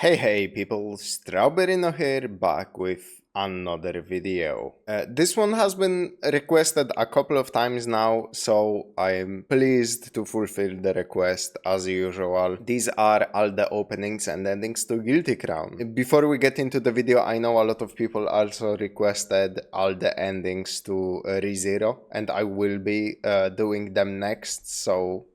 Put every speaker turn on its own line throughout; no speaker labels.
Hey people, Strawberry no here back with another video. This one has been requested a couple of times now, so I'm pleased to fulfill the request as usual. These are all the openings and endings to Guilty Crown. Before we get into the video, I know a lot of people also requested all the endings to ReZero, and I will be doing them next, so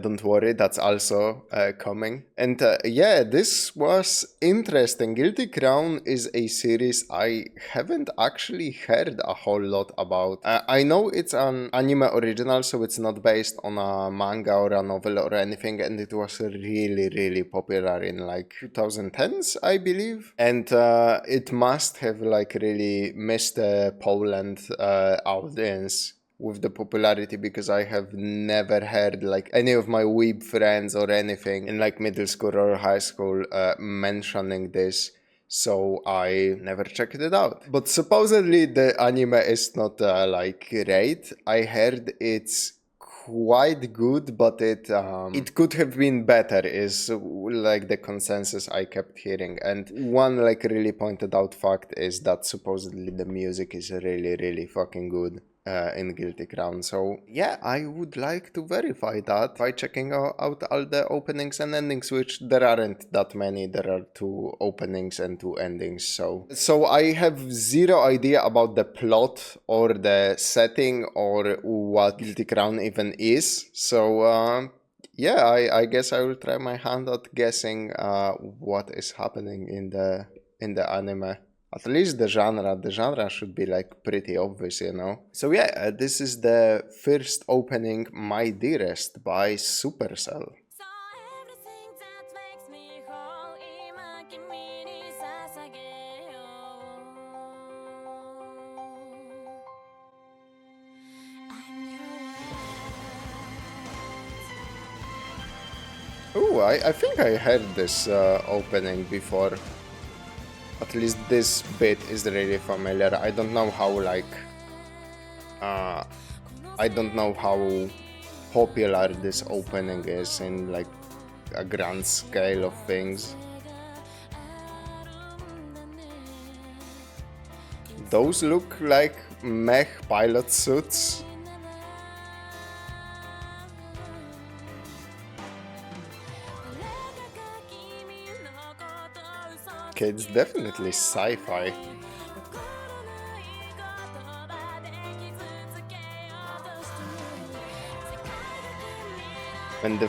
don't worry, that's also coming. And yeah, this was interesting. Guilty Crown is a series I haven't actually heard a whole lot about. I know it's an anime original, so it's not based on a manga or a novel or anything, and it was really popular in like 2010s, I believe. And it must have like really missed the Poland audience with the popularity, because I have never heard like any of my weeb friends or anything in like middle school or high school mentioning this, so I never checked it out. But supposedly the anime is not like great. I heard it's quite good, but it could have been better is like the consensus I kept hearing. And one like really pointed out fact is that supposedly the music is really fucking good in Guilty Crown. So yeah, I would like to verify that by checking out all the openings and endings, which there aren't that many. There are 2 openings and 2 endings. So I have zero idea about the plot or the setting or what Guilty Crown even is. So yeah, I guess I will try my hand at guessing what is happening in the anime. At least the genre should be like pretty obvious, you know. So yeah, this is the first opening, My Dearest by Supercell. Oh, I think I heard this opening before. At least this bit is really familiar. I don't know how I don't know how popular this opening is in like a grand scale of things. Those look like mech pilot suits. Okay, it's definitely sci-fi. And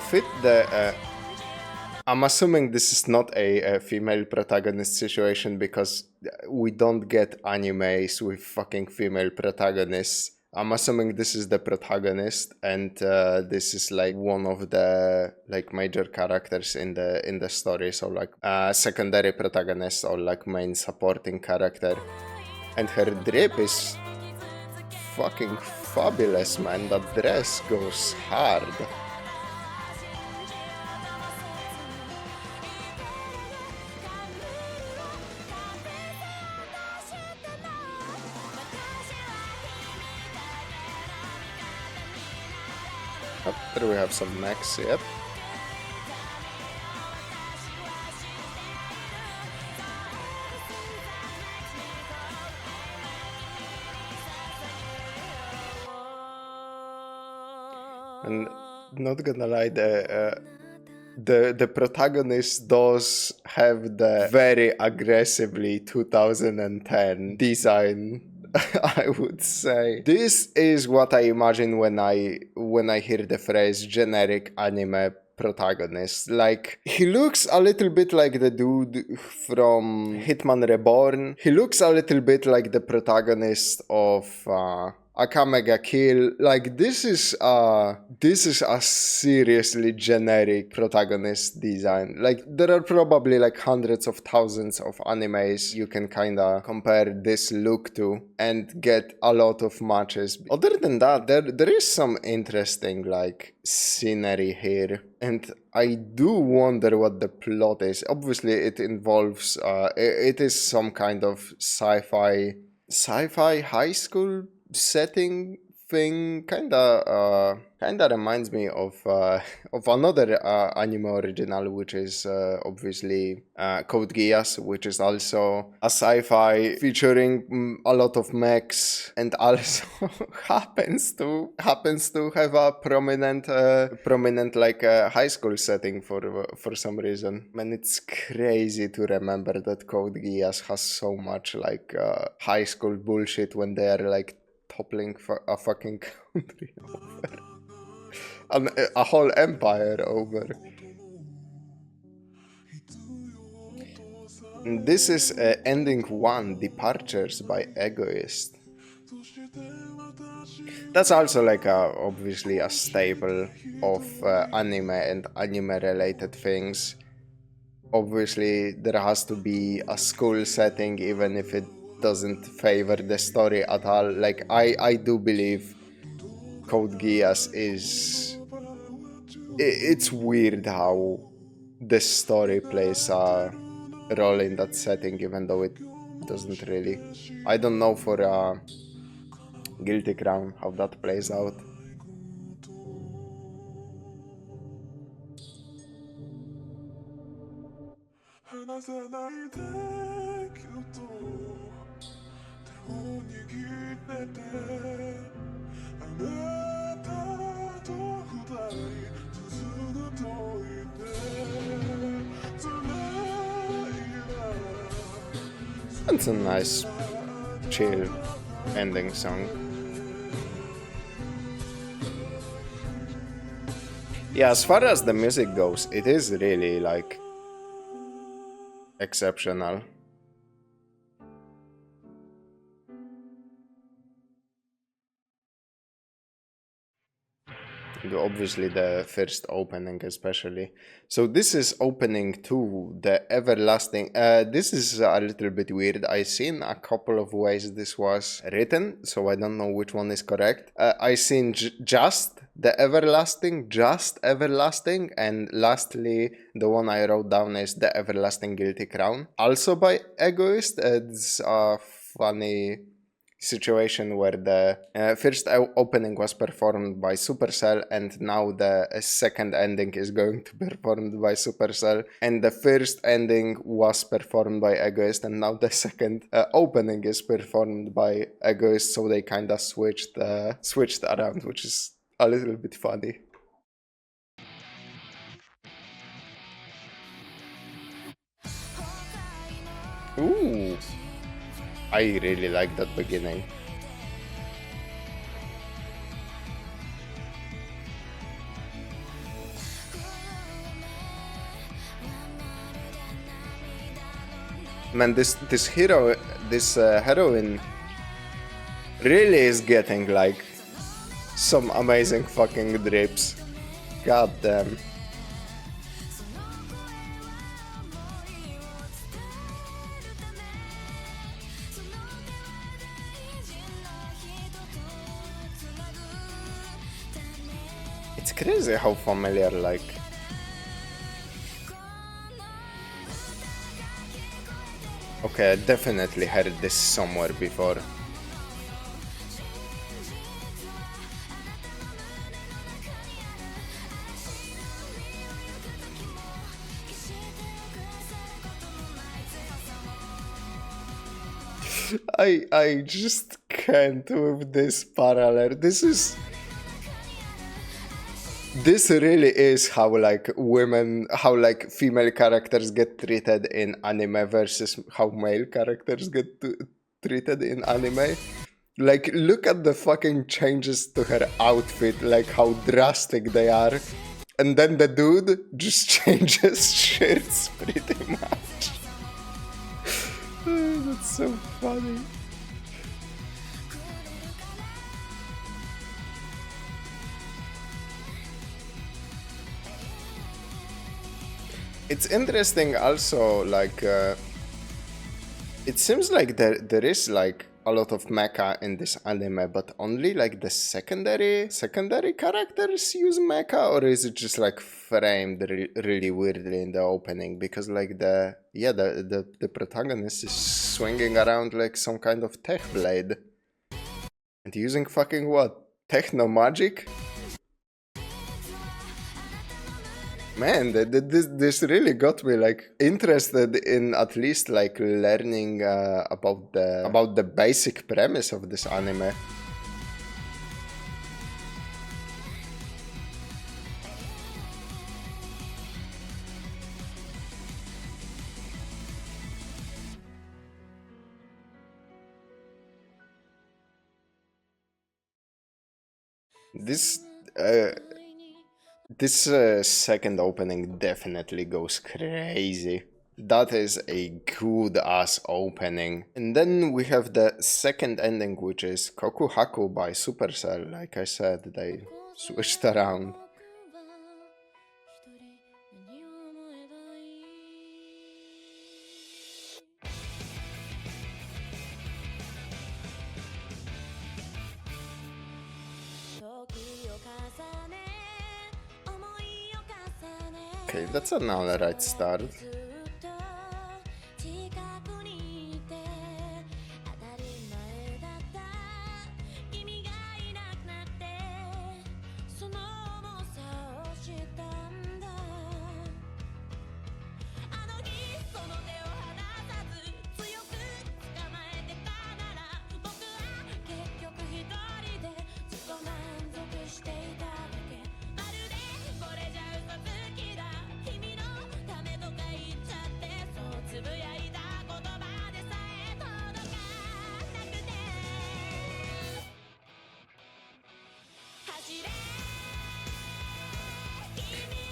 I'm assuming this is not a female protagonist situation, because we don't get animes with fucking female protagonists. I'm assuming this is the protagonist, and this is like one of the like major characters in the story. So like secondary protagonist or like main supporting character. And her drip is fucking fabulous, man. That dress goes hard. Oh, there we have some mechs, yep. And not gonna lie, the protagonist does have the very aggressively 2010 design. I would say this is what I imagine when I hear the phrase generic anime protagonist. Like, he looks a little bit like the dude from Hitman Reborn. He looks a little bit like the protagonist of Akame ga Kill. Like, this is a seriously generic protagonist design. Like, there are probably like hundreds of thousands of animes you can kinda compare this look to and get a lot of matches. Other than that, there is some interesting like scenery here, and I do wonder what the plot is. Obviously it involves it is some kind of sci-fi high school setting thing kinda reminds me of of another anime original, which is obviously Code Geass, which is also a sci-fi featuring a lot of mechs, and also happens to have a prominent like high school setting for some reason. Man, it's crazy to remember that Code Geass has so much like high school bullshit when they are like toppling a fucking country over. A whole empire over. And this is ending 1, Departures by Egoist. That's also like obviously a staple of anime and anime related things. Obviously there has to be a school setting even if it doesn't favor the story at all. Like I do believe Code Geass is... It's weird how the story plays a role in that setting even though it doesn't really. I don't know for Guilty Crown how that plays out. It's a nice, chill ending song. Yeah, as far as the music goes, it is really like exceptional. Obviously the first opening especially. So this is opening 2, the Everlasting. This is a little bit weird. I seen a couple of ways this was written, so I don't know which one is correct. I seen just the Just Everlasting, and lastly the one I wrote down is the Everlasting Guilty Crown, also by Egoist. It's a funny situation where the first opening was performed by Supercell, and now the second ending is going to be performed by Supercell, and the first ending was performed by Egoist, and now the second opening is performed by Egoist, so they kind of switched around, which is a little bit funny. Ooh, I really like that beginning. Man, this heroine really is getting like some amazing fucking drips. God damn. It's crazy how familiar, like... Okay, I definitely heard this somewhere before. I just can't with this parallel. This really is how like female characters get treated in anime versus how male characters get treated in anime. Like, look at the fucking changes to her outfit, like how drastic they are. And then the dude just changes shirts pretty much. That's so funny. It's interesting also, like, it seems like there is like a lot of mecha in this anime, but only like the secondary characters use mecha, or is it just like framed really weirdly in the opening? Because like the protagonist is swinging around like some kind of tech blade and using fucking what, techno magic. Man, this really got me like interested in at least like learning about the basic premise of this anime. This uh, this second opening definitely goes crazy. That is a good ass opening. And then we have the second ending, which is Kokuhaku by Supercell. Like I said, they switched around. Okay, that's an alright start.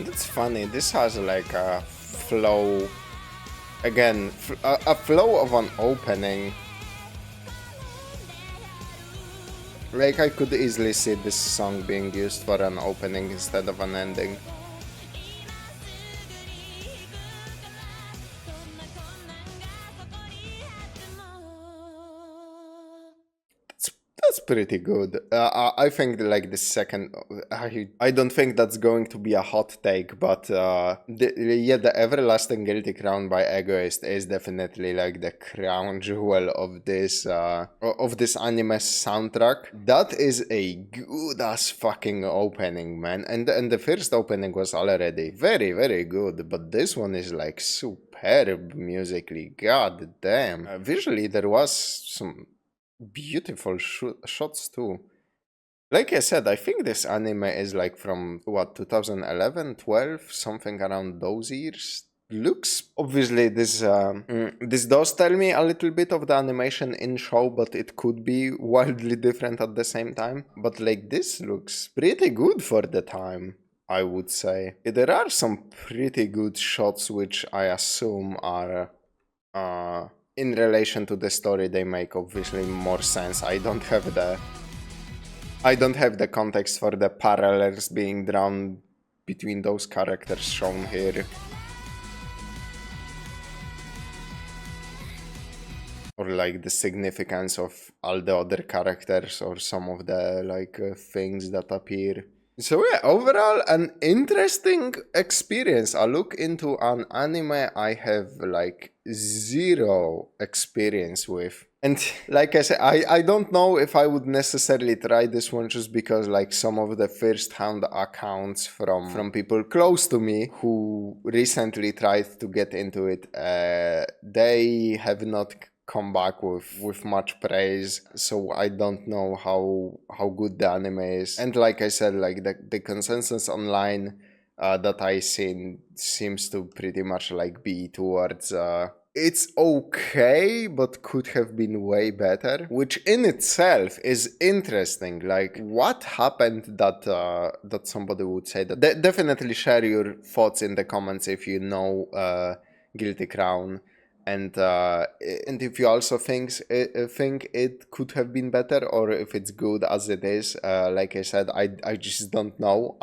That's funny. This has like a flow. Again, a flow of an opening. Like I could easily see this song being used for an opening instead of an ending. That's pretty good. I think like the second, I don't think that's going to be a hot take, but the Everlasting Guilty Crown by Egoist is definitely like the crown jewel of this anime soundtrack. That is a good ass fucking opening, man. And the first opening was already very very good, but this one is like superb musically. God damn. Visually there was some beautiful shots too. Like I said, I think this anime is like from what, 2011, 12, something around those years. Looks obviously this does tell me a little bit of the animation in show, but it could be wildly different at the same time. But like this looks pretty good for the time, I would say. There are some pretty good shots which I assume are in relation to the story they make obviously more sense. I don't have the context for the parallels being drawn between those characters shown here. Or like the significance of all the other characters or some of the like things that appear. So yeah, overall an interesting experience. A look into an anime I have like zero experience with. And like I said, I don't know if I would necessarily try this one just because like some of the first-hand accounts from people close to me who recently tried to get into it, they have not come back with much praise, so I don't know how good the anime is. And like I said, like the consensus online that I seen seems to pretty much like be towards it's okay but could have been way better, which in itself is interesting. Like what happened that that somebody would say that. Definitely share your thoughts in the comments if you know Guilty Crown. And if you also think it could have been better, or if it's good as it is, like I said, I just don't know.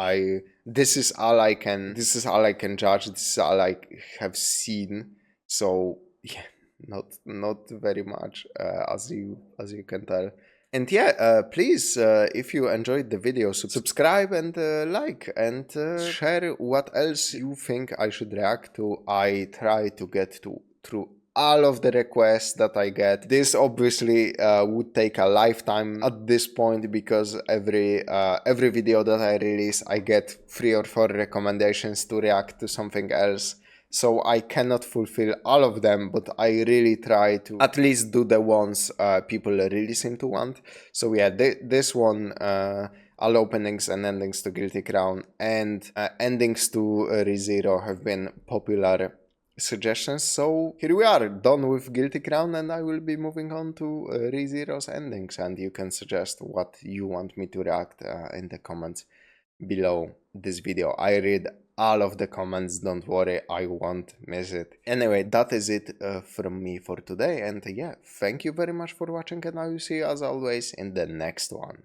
This is all I can judge. This is all I have seen. So yeah, not very much, as you can tell. And yeah, please, if you enjoyed the video, subscribe and like, and share what else you think I should react to. I try to get through all of the requests that I get. This obviously would take a lifetime at this point, because every video that I release, I get 3 or 4 recommendations to react to something else. So I cannot fulfill all of them, but I really try to at least do the ones people really seem to want. So yeah, this one, all openings and endings to Guilty Crown and endings to ReZero have been popular suggestions. So here we are, done with Guilty Crown, and I will be moving on to ReZero's endings, and you can suggest what you want me to react in the comments below this video. I read all of the comments, don't worry, I won't miss it. Anyway, that is it from me for today, and yeah, thank you very much for watching, and I will see you as always in the next one.